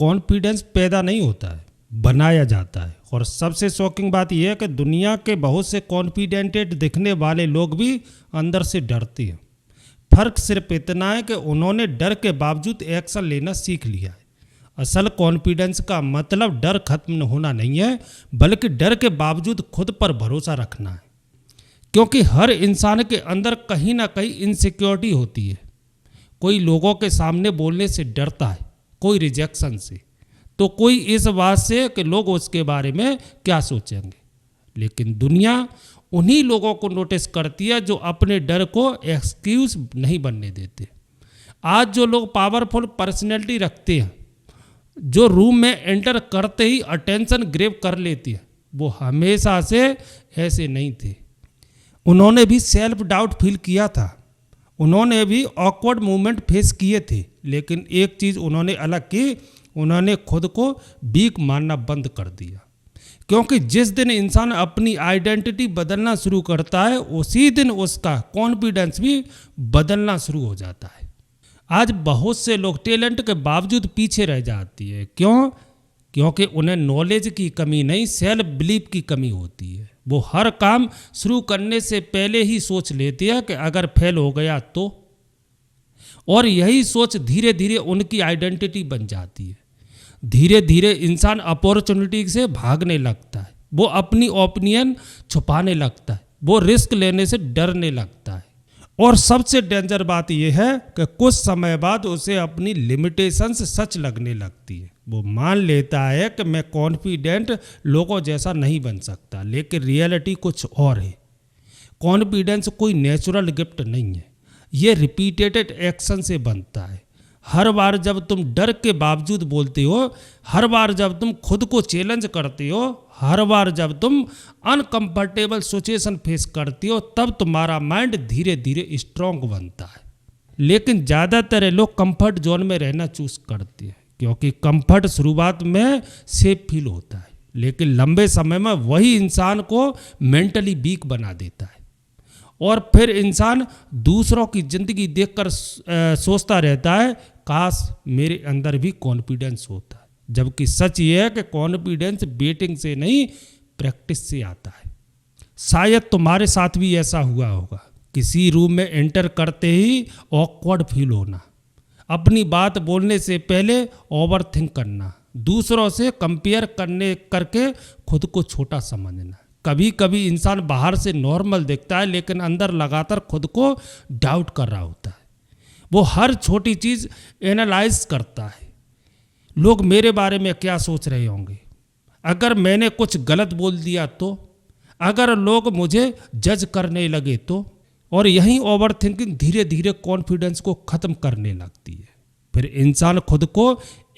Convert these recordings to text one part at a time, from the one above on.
Confidence पैदा नहीं होता है, बनाया जाता है। और सबसे शॉकिंग बात यह है कि दुनिया के बहुत से कॉन्फिडेंटेड दिखने वाले लोग भी अंदर से डरते हैं। फर्क सिर्फ इतना है कि उन्होंने डर के बावजूद एक्शन लेना सीख लिया है। असल कॉन्फिडेंस का मतलब डर खत्म होना नहीं है, बल्कि डर के बावजूद खुद पर भरोसा रखना है। क्योंकि हर इंसान के अंदर कहीं ना कहीं इनसिक्योरिटी होती है। कोई लोगों के सामने बोलने से डरता है, कोई रिजेक्शन से, तो कोई इस बात से कि लोग उसके बारे में क्या सोचेंगे। लेकिन दुनिया उन्हीं लोगों को नोटिस करती है जो अपने डर को एक्सक्यूज नहीं बनने देते। आज जो लोग पावरफुल पर्सनैलिटी रखते हैं, जो रूम में एंटर करते ही अटेंशन ग्रैब कर लेती है, वो हमेशा से ऐसे नहीं थे। उन्होंने भी सेल्फ डाउट फील किया था, उन्होंने भी ऑकवर्ड मूवमेंट फेस किए थे, लेकिन एक चीज़ उन्होंने अलग की, उन्होंने खुद को वीक मानना बंद कर दिया। क्योंकि जिस दिन इंसान अपनी आइडेंटिटी बदलना शुरू करता है, उसी दिन उसका कॉन्फिडेंस भी बदलना शुरू हो जाता है। आज बहुत से लोग टैलेंट के बावजूद पीछे रह जाती है। क्यों? क्योंकि उन्हें नॉलेज की कमी नहीं, सेल्फ बिलीफ की कमी होती है। वो हर काम शुरू करने से पहले ही सोच लेती है कि अगर फेल हो गया तो, और यही सोच धीरे धीरे उनकी आइडेंटिटी बन जाती है। धीरे धीरे इंसान अपॉर्चुनिटी से भागने लगता है, वो अपनी ओपिनियन छुपाने लगता है, वो रिस्क लेने से डरने लगता है। और सबसे डेंजर बात यह है कि कुछ समय बाद उसे अपनी लिमिटेशंस सच लगने लगती है। वो मान लेता है कि मैं कॉन्फिडेंट लोगों जैसा नहीं बन सकता, लेकिन रियलिटी कुछ और है। कॉन्फिडेंस कोई नेचुरल गिफ्ट नहीं है, ये रिपीटेड एक्शन से बनता है। हर बार जब तुम डर के बावजूद बोलते हो, हर बार जब तुम खुद को चैलेंज करते हो, हर बार जब तुम अनकंफर्टेबल सिचुएशन फेस करते हो, तब तुम्हारा माइंड धीरे धीरे स्ट्रांग बनता है। लेकिन ज़्यादातर लोग कंफर्ट जोन में रहना चूज करते हैं, क्योंकि कंफर्ट शुरुआत में सेफ फील होता है, लेकिन लंबे समय में वही इंसान को मेंटली वीक बना देता है। और फिर इंसान दूसरों की ज़िंदगी देखकर सोचता रहता है, काश मेरे अंदर भी कॉन्फिडेंस होता है। जबकि सच ये है कि कॉन्फिडेंस वेटिंग से नहीं, प्रैक्टिस से आता है। शायद तुम्हारे साथ भी ऐसा हुआ होगा, किसी रूम में एंटर करते ही ऑकवर्ड फील होना, अपनी बात बोलने से पहले ओवर थिंक करना, दूसरों से कंपेयर करके खुद को छोटा समझना। कभी कभी इंसान बाहर से नॉर्मल दिखता है, लेकिन अंदर लगातार खुद को डाउट कर रहा होता है। वो हर छोटी चीज़ एनालाइज करता है। लोग मेरे बारे में क्या सोच रहे होंगे, अगर मैंने कुछ गलत बोल दिया तो, अगर लोग मुझे जज करने लगे तो। और यही ओवर थिंकिंग धीरे धीरे कॉन्फिडेंस को ख़त्म करने लगती है। फिर इंसान खुद को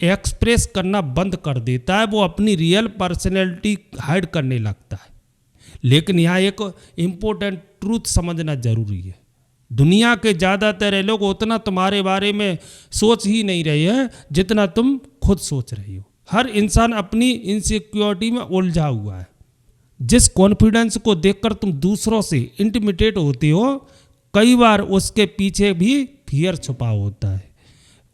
एक्सप्रेस करना बंद कर देता है, वो अपनी रियल पर्सनैलिटी हाइड करने लगता है। लेकिन यहाँ एक इम्पोर्टेंट ट्रूथ समझना जरूरी है, दुनिया के ज़्यादातर लोग उतना तुम्हारे बारे में सोच ही नहीं रहे हैं जितना तुम खुद सोच रही हो। हर इंसान अपनी इनसिक्योरिटी में उलझा हुआ है। जिस कॉन्फिडेंस को देखकर तुम दूसरों से इंटिमिडेट होते हो, कई बार उसके पीछे भी फियर छुपा होता है।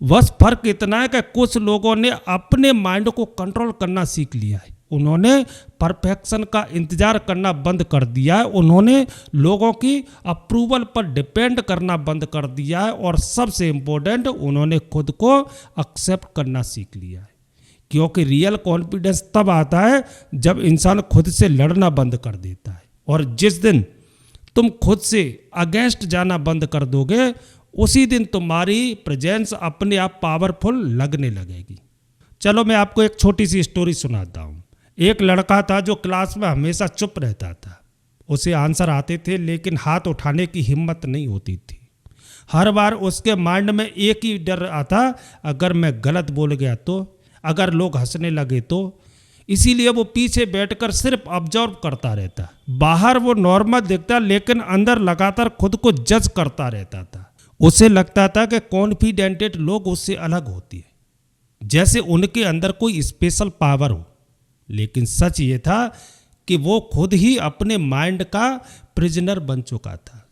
बस फर्क इतना है कि कुछ लोगों ने अपने माइंड को कंट्रोल करना सीख लिया है, उन्होंने परफेक्शन का इंतजार करना बंद कर दिया है, उन्होंने लोगों की अप्रूवल पर डिपेंड करना बंद कर दिया है, और सबसे इम्पोर्टेंट, उन्होंने खुद को एक्सेप्ट करना सीख लिया है। क्योंकि रियल कॉन्फिडेंस तब आता है जब इंसान खुद से लड़ना बंद कर देता है। और जिस दिन तुम खुद से अगेंस्ट जाना बंद कर दोगे, उसी दिन तुम्हारी प्रेजेंस अपने आप पावरफुल लगने लगेगी। चलो मैं आपको एक छोटी सी स्टोरी सुनाता हूँ। एक लड़का था जो क्लास में हमेशा चुप रहता था। उसे आंसर आते थे, लेकिन हाथ उठाने की हिम्मत नहीं होती थी। हर बार उसके माइंड में एक ही डर आता, अगर मैं गलत बोल गया तो, अगर लोग हंसने लगे तो। इसीलिए वो पीछे बैठकर सिर्फ ऑब्जर्व करता रहता। बाहर वो नॉर्मल दिखता, लेकिन अंदर लगातार खुद को जज करता रहता था। उसे लगता था कि कॉन्फिडेंटेड लोग उससे अलग होती है, जैसे उनके अंदर कोई स्पेशल पावर हो। लेकिन सच ये था कि वो खुद ही अपने माइंड का प्रिजनर बन चुका था।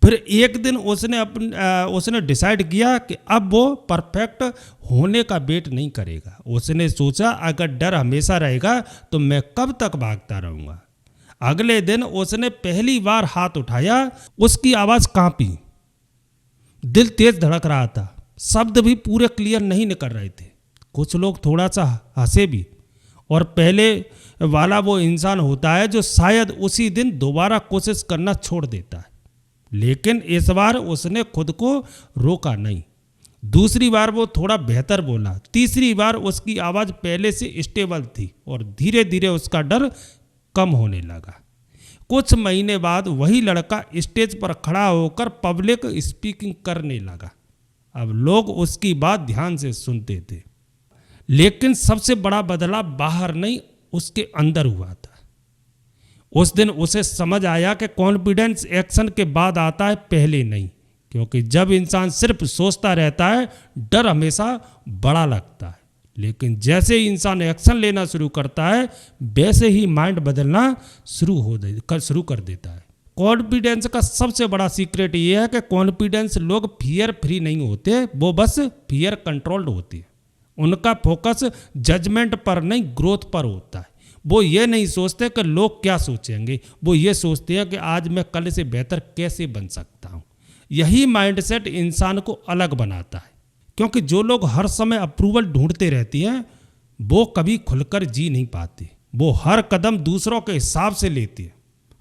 फिर एक दिन उसने डिसाइड किया कि अब वो परफेक्ट होने का वेट नहीं करेगा। उसने सोचा अगर डर हमेशा रहेगा तो मैं कब तक भागता रहूँगा। अगले दिन उसने पहली बार हाथ उठाया, उसकी आवाज़ कांपी, दिल तेज धड़क रहा था, शब्द भी पूरे क्लियर नहीं निकल रहे थे। कुछ लोग थोड़ा सा हंसे भी, और पहले वाला वो इंसान होता है जो शायद उसी दिन दोबारा कोशिश करना छोड़ देता है। लेकिन इस बार उसने खुद को रोका नहीं। दूसरी बार वो थोड़ा बेहतर बोला, तीसरी बार उसकी आवाज़ पहले से स्टेबल थी और धीरे धीरे उसका डर कम होने लगा। कुछ महीने बाद वही लड़का स्टेज पर खड़ा होकर पब्लिक स्पीकिंग करने लगा। अब लोग उसकी बात ध्यान से सुनते थे, लेकिन सबसे बड़ा बदलाव बाहर नहीं, उसके अंदर हुआ था। उस दिन उसे समझ आया कि कॉन्फिडेंस एक्शन के बाद आता है, पहले नहीं। क्योंकि जब इंसान सिर्फ सोचता रहता है, डर हमेशा बड़ा लगता है, लेकिन जैसे ही इंसान एक्शन लेना शुरू करता है, वैसे ही माइंड बदलना शुरू कर देता है। कॉन्फिडेंस का सबसे बड़ा सीक्रेट ये है कि कॉन्फिडेंस लोग फियर फ्री नहीं होते, वो बस फियर कंट्रोल्ड होती है। उनका फोकस जजमेंट पर नहीं, ग्रोथ पर होता है। वो ये नहीं सोचते कि लोग क्या सोचेंगे, वो ये सोचते हैं कि आज मैं कल से बेहतर कैसे बन सकता हूँ। यही माइंडसेट इंसान को अलग बनाता है, क्योंकि जो लोग हर समय अप्रूवल ढूंढते रहती हैं, वो कभी खुलकर जी नहीं पाते। वो हर कदम दूसरों के हिसाब से लेते हैं,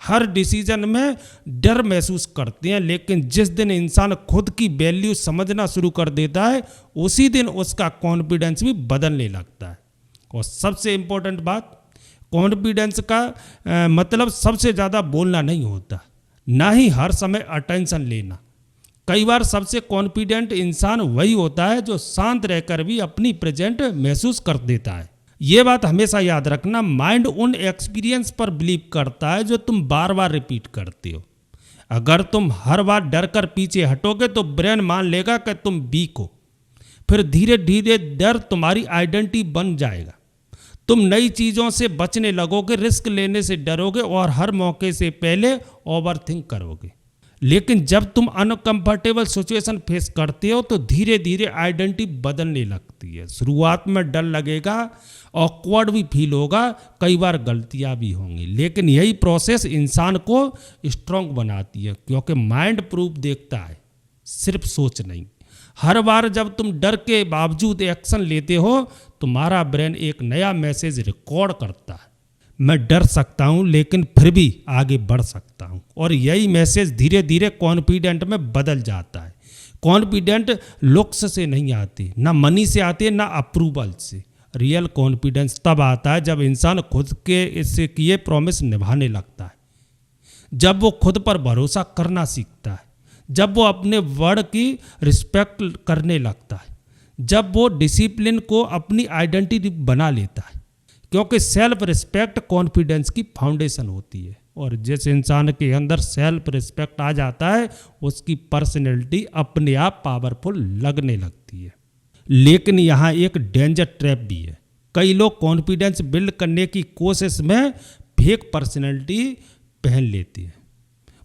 हर डिसीजन में डर महसूस करते हैं। लेकिन जिस दिन इंसान खुद की वैल्यू समझना शुरू कर देता है, उसी दिन उसका कॉन्फिडेंस भी बदलने लगता है। और सबसे इम्पोर्टेंट बात, कॉन्फिडेंस का मतलब सबसे ज़्यादा बोलना नहीं होता, ना ही हर समय अटेंशन लेना। कई बार सबसे कॉन्फिडेंट इंसान वही होता है जो शांत रहकर भी अपनी प्रेजेंट महसूस कर देता है। ये बात हमेशा याद रखना, माइंड उन एक्सपीरियंस पर बिलीव करता है जो तुम बार बार रिपीट करते हो। अगर तुम हर बार डर कर पीछे हटोगे तो ब्रेन मान लेगा कि तुम वीक हो। फिर धीरे धीरे डर तुम्हारी आइडेंटिटी बन जाएगा। तुम नई चीज़ों से बचने लगोगे, रिस्क लेने से डरोगे और हर मौके से पहले ओवरथिंक करोगे। लेकिन जब तुम अनकंफर्टेबल सिचुएशन फेस करते हो तो धीरे धीरे आइडेंटिटी बदलने लगती है। शुरुआत में डर लगेगा, ऑकवर्ड भी फील होगा, कई बार गलतियां भी होंगी, लेकिन यही प्रोसेस इंसान को स्ट्रांग बनाती है, क्योंकि माइंड प्रूफ देखता है, सिर्फ सोच नहीं। हर बार जब तुम डर के बावजूद एक्शन लेते हो, तुम्हारा ब्रेन एक नया मैसेज रिकॉर्ड करता है, मैं डर सकता हूँ लेकिन फिर भी आगे बढ़ सकता हूँ। और यही मैसेज धीरे धीरे कॉन्फिडेंट में बदल जाता है। कॉन्फिडेंट लुक्स से नहीं आती, ना मनी से आती है, ना अप्रूवल से। रियल कॉन्फिडेंस तब आता है जब इंसान खुद के इससे किए प्रॉमिस निभाने लगता है, जब वो खुद पर भरोसा करना सीखता है, जब वो अपने वर्ड की रिस्पेक्ट करने लगता है, जब वो डिसिप्लिन को अपनी आइडेंटिटी बना लेता है। क्योंकि सेल्फ रिस्पेक्ट कॉन्फिडेंस की फाउंडेशन होती है, और जिस इंसान के अंदर सेल्फ रिस्पेक्ट आ जाता है, उसकी पर्सनैलिटी अपने आप पावरफुल लगने लगती है। लेकिन यहाँ एक डेंजर ट्रैप भी है। कई लोग कॉन्फिडेंस बिल्ड करने की कोशिश में फेक पर्सनैलिटी पहन लेती है।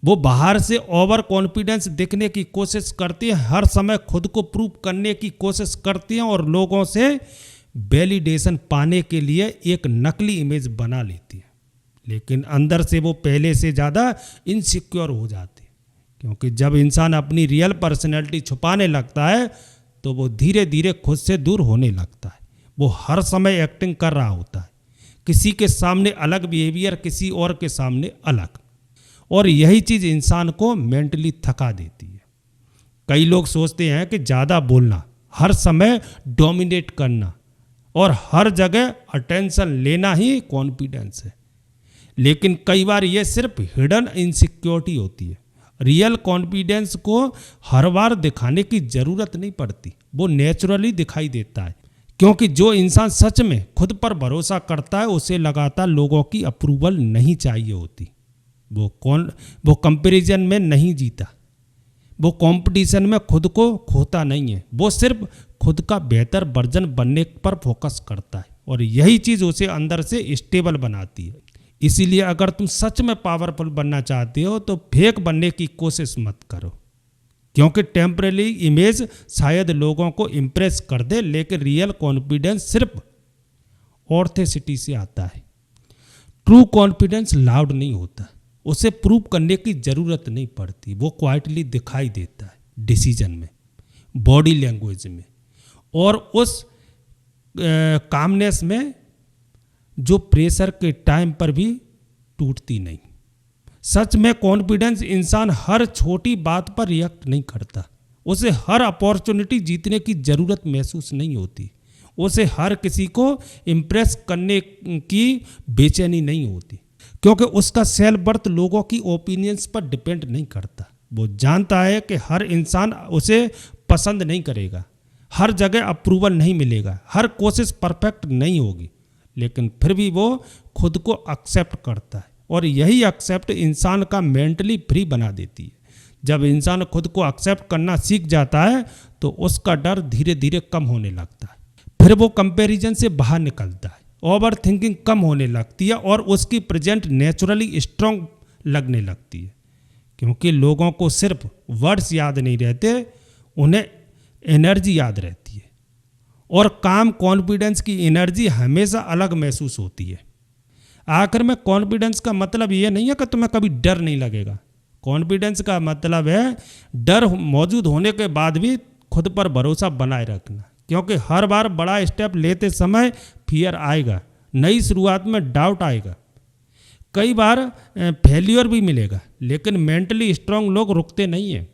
वो बाहर से ओवर कॉन्फिडेंस दिखने की कोशिश करती है, हर समय खुद को प्रूव करने की कोशिश करती हैं और लोगों से वैलिडेशन पाने के लिए एक नकली इमेज बना लेती है। लेकिन अंदर से वो पहले से ज़्यादा इनसिक्योर हो जाती है, क्योंकि जब इंसान अपनी रियल पर्सनैलिटी छुपाने लगता है तो वो धीरे धीरे खुद से दूर होने लगता है। वो हर समय एक्टिंग कर रहा होता है, किसी के सामने अलग बिहेवियर, किसी और के सामने अलग, और यही चीज़ इंसान को मेंटली थका देती है। कई लोग सोचते हैं कि ज़्यादा बोलना, हर समय डोमिनेट करना और हर जगह अटेंशन लेना ही कॉन्फिडेंस है, लेकिन कई बार ये सिर्फ हिडन इनसिक्योरिटी होती है। रियल कॉन्फिडेंस को हर बार दिखाने की ज़रूरत नहीं पड़ती, वो नेचुरली दिखाई देता है। क्योंकि जो इंसान सच में खुद पर भरोसा करता है, उसे लगातार लोगों की अप्रूवल नहीं चाहिए होती। वो कंपैरिजन में नहीं जीता, वो कंपटीशन में खुद को खोता नहीं है, वो सिर्फ खुद का बेहतर वर्जन बनने पर फोकस करता है, और यही चीज़ उसे अंदर से स्टेबल बनाती है। इसीलिए अगर तुम सच में पावरफुल बनना चाहते हो तो फेक बनने की कोशिश मत करो, क्योंकि टेम्परेरी इमेज शायद लोगों को इम्प्रेस कर दे, लेकिन रियल कॉन्फिडेंस सिर्फ ऑथेंटिसिटी से आता है। ट्रू कॉन्फिडेंस लाउड नहीं होता, उसे प्रूव करने की ज़रूरत नहीं पड़ती, वो क्वाइटली दिखाई देता है डिसीजन में, बॉडी लैंग्वेज में और उस कामनेस में जो प्रेशर के टाइम पर भी टूटती नहीं। सच में कॉन्फिडेंस इंसान हर छोटी बात पर रिएक्ट नहीं करता, उसे हर अपॉर्चुनिटी जीतने की ज़रूरत महसूस नहीं होती, उसे हर किसी को इम्प्रेस करने की बेचैनी नहीं होती, क्योंकि उसका सेल्फ वर्थ लोगों की ओपिनियंस पर डिपेंड नहीं करता। वो जानता है कि हर इंसान उसे पसंद नहीं करेगा, हर जगह अप्रूवल नहीं मिलेगा, हर कोशिश परफेक्ट नहीं होगी, लेकिन फिर भी वो खुद को एक्सेप्ट करता है और यही एक्सेप्ट इंसान का मेंटली फ्री बना देती है। जब इंसान खुद को एक्सेप्ट करना सीख जाता है तो उसका डर धीरे धीरे कम होने लगता है, फिर वो कंपैरिजन से बाहर निकलता है, ओवर थिंकिंग कम होने लगती है और उसकी प्रेजेंट नेचुरली स्ट्रांग लगने लगती है, क्योंकि लोगों को सिर्फ वर्ड्स याद नहीं रहते, उन्हें एनर्जी याद रहती है और काम कॉन्फिडेंस की एनर्जी हमेशा अलग महसूस होती है। आखिर में कॉन्फिडेंस का मतलब ये नहीं है कि तुम्हें कभी डर नहीं लगेगा, कॉन्फिडेंस का मतलब है डर मौजूद होने के बाद भी खुद पर भरोसा बनाए रखना, क्योंकि हर बार बड़ा स्टेप लेते समय फियर आएगा, नई शुरुआत में डाउट आएगा, कई बार फेल्यूर भी मिलेगा, लेकिन मेंटली स्ट्रांग लोग रुकते नहीं हैं।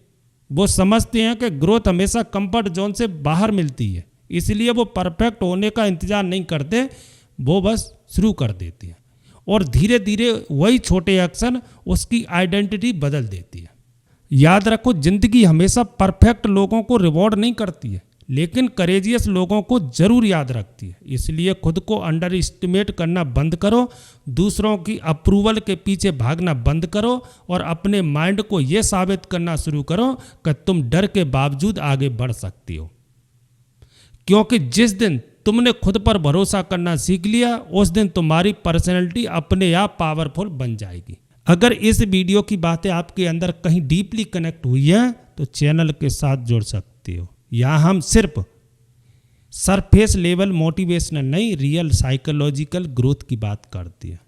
वो समझते हैं कि ग्रोथ हमेशा कंफर्ट जोन से बाहर मिलती है, इसलिए वो परफेक्ट होने का इंतजार नहीं करते, वो बस शुरू कर देते हैं और धीरे धीरे वही छोटे एक्शन उसकी आइडेंटिटी बदल देती है। याद रखो, जिंदगी हमेशा परफेक्ट लोगों को रिवॉर्ड नहीं करती है, लेकिन करेजियस लोगों को जरूर याद रखती है। इसलिए खुद को अंडर एस्टिमेट करना बंद करो, दूसरों की अप्रूवल के पीछे भागना बंद करो और अपने माइंड को यह साबित करना शुरू करो कि तुम डर के बावजूद आगे बढ़ सकती हो, क्योंकि जिस दिन तुमने खुद पर भरोसा करना सीख लिया उस दिन तुम्हारी पर्सनैलिटी अपने आप पावरफुल बन जाएगी। अगर इस वीडियो की बातें आपके अंदर कहीं डीपली कनेक्ट हुई है तो चैनल के साथ जुड़ सकते हो। यहाँ हम सिर्फ सरफेस लेवल मोटिवेशनल नहीं, रियल साइकोलॉजिकल ग्रोथ की बात करती है।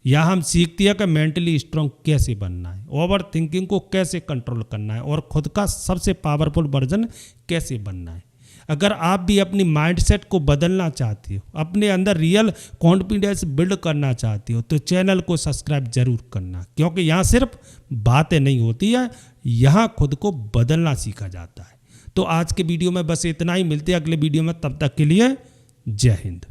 यहाँ हम सीखती है कि मेंटली स्ट्रांग कैसे बनना है, ओवर थिंकिंग को कैसे कंट्रोल करना है और खुद का सबसे पावरफुल वर्जन कैसे बनना है। अगर आप भी अपनी माइंडसेट को बदलना चाहते हो, अपने अंदर रियल कॉन्फिडेंस बिल्ड करना चाहते हो, तो चैनल को सब्सक्राइब जरूर करना, क्योंकि यहाँ सिर्फ बातें नहीं होती है, यहाँ खुद को बदलना सीखा जाता है। तो आज के वीडियो में बस इतना ही, मिलते हैं अगले वीडियो में, तब तक के लिए जय हिंद।